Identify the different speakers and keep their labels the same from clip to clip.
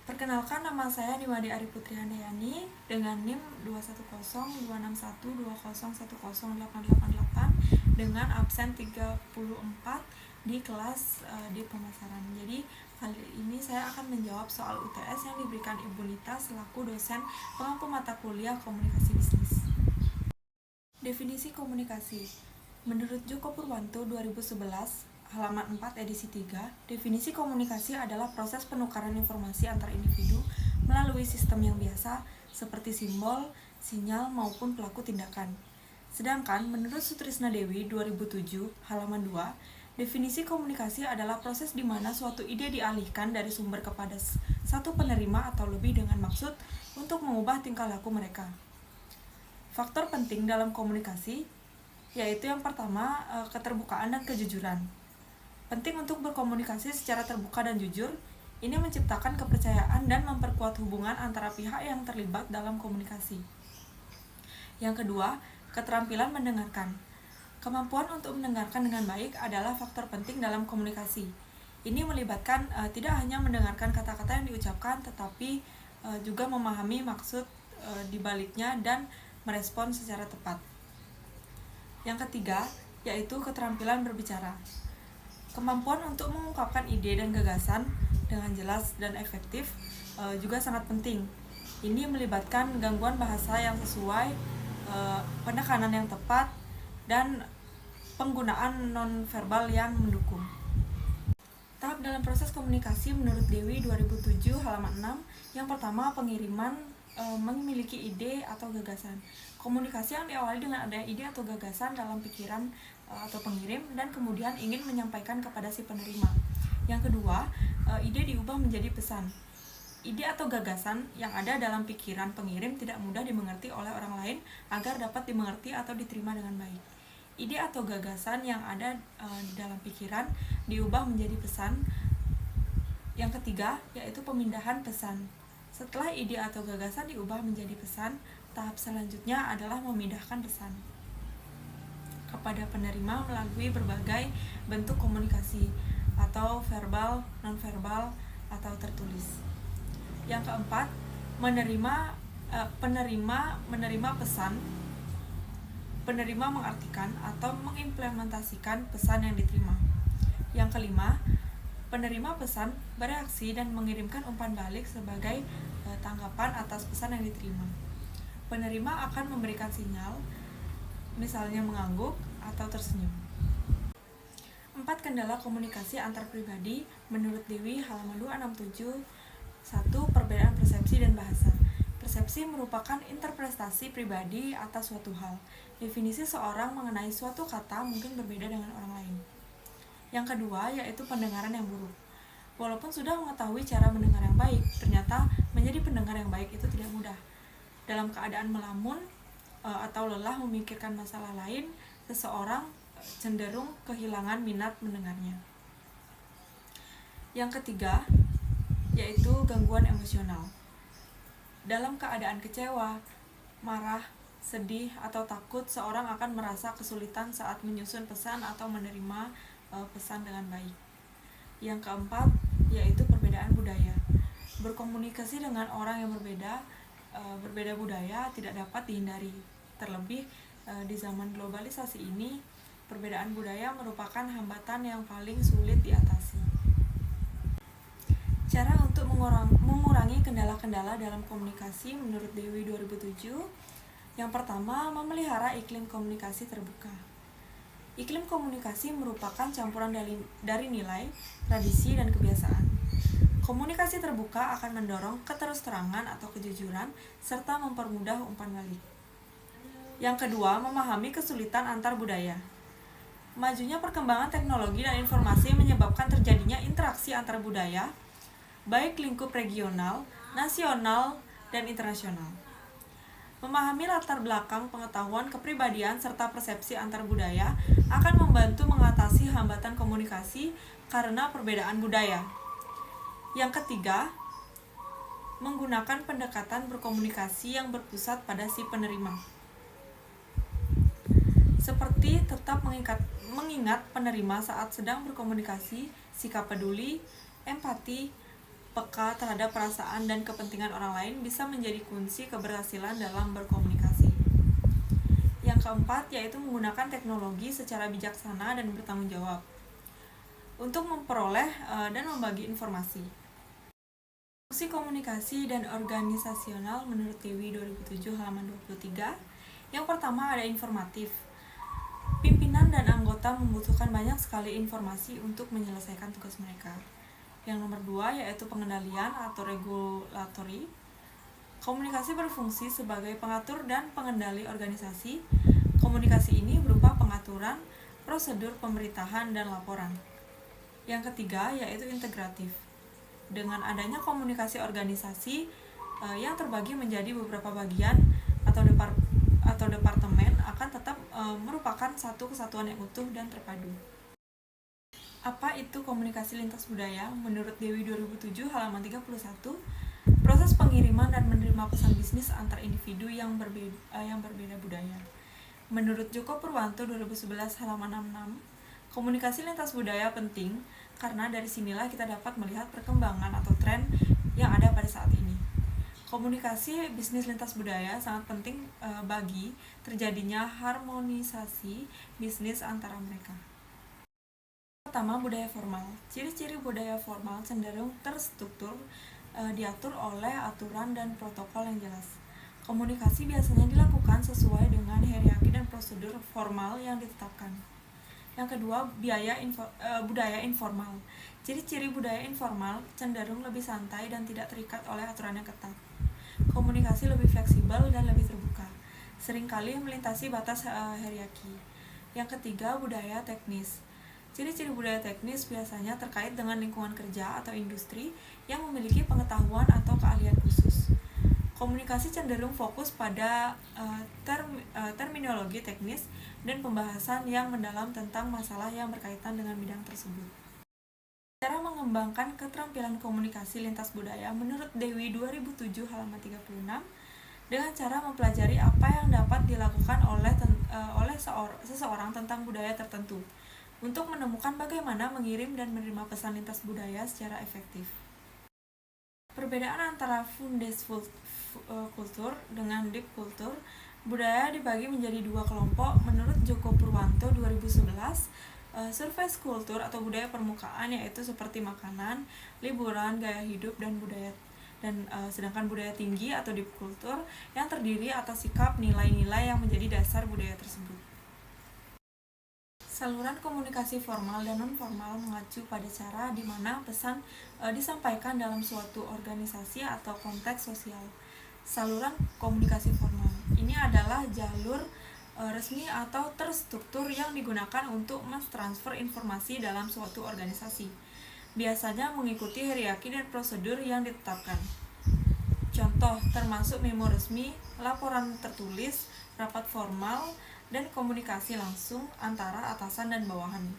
Speaker 1: Perkenalkan, nama saya Nimade Ari Putri Handayani dengan NIM 2102612010888 dengan absen 34 di kelas di pemasaran. Jadi kali ini saya akan menjawab soal UTS yang diberikan Ibu Lita selaku dosen pengampu mata kuliah komunikasi bisnis. Definisi komunikasi. Menurut Joko Purwanto 2011, halaman 4 edisi 3, definisi komunikasi adalah proses penukaran informasi antar individu melalui sistem yang biasa seperti simbol, sinyal, maupun pelaku tindakan. Sedangkan menurut Sutrisna Dewi 2007, halaman 2, definisi komunikasi adalah proses di mana suatu ide dialihkan dari sumber kepada satu penerima atau lebih dengan maksud untuk mengubah tingkah laku mereka. Faktor penting dalam komunikasi yaitu yang pertama, keterbukaan dan kejujuran. Penting untuk berkomunikasi secara terbuka dan jujur. Ini menciptakan kepercayaan dan memperkuat hubungan antara pihak yang terlibat dalam komunikasi. Yang kedua, keterampilan mendengarkan. Kemampuan untuk mendengarkan dengan baik adalah faktor penting dalam komunikasi. Ini melibatkan tidak hanya mendengarkan kata-kata yang diucapkan, tetapi juga memahami maksud di baliknya dan merespon secara tepat. Yang ketiga, yaitu keterampilan berbicara. Kemampuan untuk mengungkapkan ide dan gagasan dengan jelas dan efektif juga sangat penting. Ini melibatkan gangguan bahasa yang sesuai, penekanan yang tepat, dan penggunaan nonverbal yang mendukung. Tahap dalam proses komunikasi menurut Dewi 2007 halaman 6. Yang pertama, pengiriman memiliki ide atau gagasan. Komunikasi yang diawali dengan adanya ide atau gagasan dalam pikiran atau pengirim dan kemudian ingin menyampaikan kepada si penerima. Yang kedua, ide diubah menjadi pesan. Ide atau gagasan yang ada dalam pikiran pengirim tidak mudah dimengerti oleh orang lain agar dapat dimengerti atau diterima dengan baik. Ide atau gagasan yang ada di dalam pikiran diubah menjadi pesan. Yang ketiga, yaitu pemindahan pesan. Setelah ide atau gagasan diubah menjadi pesan, tahap selanjutnya adalah memindahkan pesan kepada penerima melalui berbagai bentuk komunikasi atau verbal, nonverbal, atau tertulis. Yang keempat, menerima pesan. Penerima mengartikan atau mengimplementasikan pesan yang diterima. Yang kelima, penerima pesan bereaksi dan mengirimkan umpan balik sebagai tanggapan atas pesan yang diterima. Penerima akan memberikan sinyal, misalnya mengangguk atau tersenyum. 4. Kendala komunikasi antar pribadi menurut Dewi halaman 267. 1. Perbedaan persepsi dan bahasa. Persepsi merupakan interpretasi pribadi atas suatu hal. Definisi seorang mengenai suatu kata mungkin berbeda dengan orang lain. Yang kedua, yaitu pendengaran yang buruk. Walaupun sudah mengetahui cara mendengar yang baik, ternyata menjadi pendengar yang baik itu tidak mudah. Dalam keadaan melamun atau lelah memikirkan masalah lain, seseorang cenderung kehilangan minat mendengarnya. Yang ketiga, yaitu gangguan emosional. Dalam keadaan kecewa, marah, sedih, atau takut, seorang akan merasa kesulitan saat menyusun pesan atau menerima pesan dengan baik. Yang keempat, yaitu perbedaan budaya. Berkomunikasi dengan orang yang berbeda budaya tidak dapat dihindari. Terlebih di zaman globalisasi ini, perbedaan budaya merupakan hambatan yang paling sulit diatasi. Cara untuk mengurangi kendala-kendala dalam komunikasi menurut Dewi 2007. Yang pertama, memelihara iklim komunikasi terbuka. Iklim komunikasi merupakan campuran dari nilai, tradisi, dan kebiasaan. Komunikasi terbuka akan mendorong keterus-terangan atau kejujuran, serta mempermudah umpan balik. Yang kedua, memahami kesulitan antar budaya. Majunya perkembangan teknologi dan informasi menyebabkan terjadinya interaksi antar budaya, baik lingkup regional, nasional, dan internasional. Memahami latar belakang, pengetahuan, kepribadian, serta persepsi antar budaya akan membantu mengatasi hambatan komunikasi karena perbedaan budaya. Yang ketiga, menggunakan pendekatan berkomunikasi yang berpusat pada si penerima. Seperti tetap mengingat penerima saat sedang berkomunikasi, sikap peduli, empati, peka terhadap perasaan dan kepentingan orang lain bisa menjadi kunci keberhasilan dalam berkomunikasi. Yang keempat yaitu menggunakan teknologi secara bijaksana dan bertanggung jawab untuk memperoleh dan membagi informasi. Fungsi komunikasi dan organisasional menurut Dewi 2007 halaman 23. Yang pertama ada informatif. Pimpinan dan anggota membutuhkan banyak sekali informasi untuk menyelesaikan tugas mereka. Yang nomor 2 yaitu pengendalian atau regulatory. Komunikasi berfungsi sebagai pengatur dan pengendali organisasi. Komunikasi ini berupa pengaturan, prosedur pemerintahan, dan laporan. Yang ketiga yaitu integratif. Dengan adanya komunikasi organisasi yang terbagi menjadi beberapa bagian atau departemen akan tetap merupakan satu kesatuan yang utuh dan terpadu. Apa itu komunikasi lintas budaya? Menurut Dewi 2007 halaman 31, proses pengiriman dan menerima pesan bisnis antar individu yang berbeda budaya. Menurut Joko Purwanto 2011 halaman 66, komunikasi lintas budaya penting karena dari sinilah kita dapat melihat perkembangan atau tren yang ada pada saat ini. Komunikasi bisnis lintas budaya sangat penting bagi terjadinya harmonisasi bisnis antara mereka. Pertama, budaya formal. Ciri-ciri budaya formal cenderung terstruktur, diatur oleh aturan dan protokol yang jelas. Komunikasi biasanya dilakukan sesuai dengan hierarki dan prosedur formal yang ditetapkan. Yang kedua, budaya informal. Ciri-ciri budaya informal cenderung lebih santai dan tidak terikat oleh aturan yang ketat. Komunikasi lebih fleksibel dan lebih terbuka, seringkali melintasi batas hierarki. Yang ketiga, budaya teknis. Ciri-ciri budaya teknis biasanya terkait dengan lingkungan kerja atau industri yang memiliki pengetahuan atau keahlian khusus. Komunikasi cenderung fokus pada terminologi teknis dan pembahasan yang mendalam tentang masalah yang berkaitan dengan bidang tersebut. Cara mengembangkan keterampilan komunikasi lintas budaya menurut Dewi 2007 halaman 36 dengan cara mempelajari apa yang dapat dilakukan oleh seseorang tentang budaya tertentu untuk menemukan bagaimana mengirim dan menerima pesan lintas budaya secara efektif. Perbedaan antara Fundeskultur dengan Deep Culture. Budaya dibagi menjadi dua kelompok menurut Joko Purwanto 2011. Surface kultur atau budaya permukaan yaitu seperti makanan, liburan, gaya hidup, dan sedangkan budaya tinggi atau deep culture yang terdiri atas sikap, nilai-nilai yang menjadi dasar budaya tersebut. Saluran komunikasi formal dan non-formal mengacu pada cara di mana pesan disampaikan dalam suatu organisasi atau konteks sosial. Saluran komunikasi formal ini adalah jalur resmi atau terstruktur yang digunakan untuk mentransfer informasi dalam suatu organisasi. Biasanya mengikuti hierarki dan prosedur yang ditetapkan. Contoh termasuk memo resmi, laporan tertulis, rapat formal, dan komunikasi langsung antara atasan dan bawahan.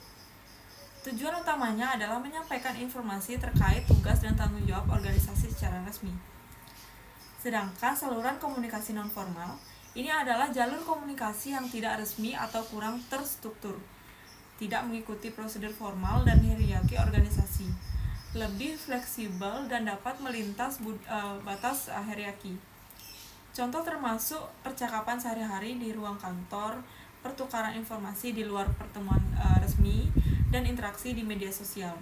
Speaker 1: Tujuan utamanya adalah menyampaikan informasi terkait tugas dan tanggung jawab organisasi secara resmi. Sedangkan saluran komunikasi non-formal ini adalah jalur komunikasi yang tidak resmi atau kurang terstruktur, tidak mengikuti prosedur formal dan hierarki organisasi, lebih fleksibel dan dapat melintas batas hierarki. Contoh termasuk percakapan sehari-hari di ruang kantor, pertukaran informasi di luar pertemuan resmi, dan interaksi di media sosial.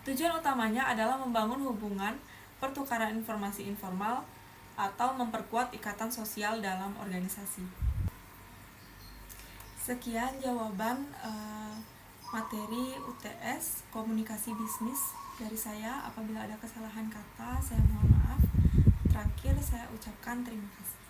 Speaker 1: Tujuan utamanya adalah membangun hubungan pertukaran informasi informal atau memperkuat ikatan sosial dalam organisasi. Sekian jawaban materi UTS komunikasi bisnis dari saya. Apabila ada kesalahan kata, saya mohon maaf. Terakhir saya ucapkan terima kasih.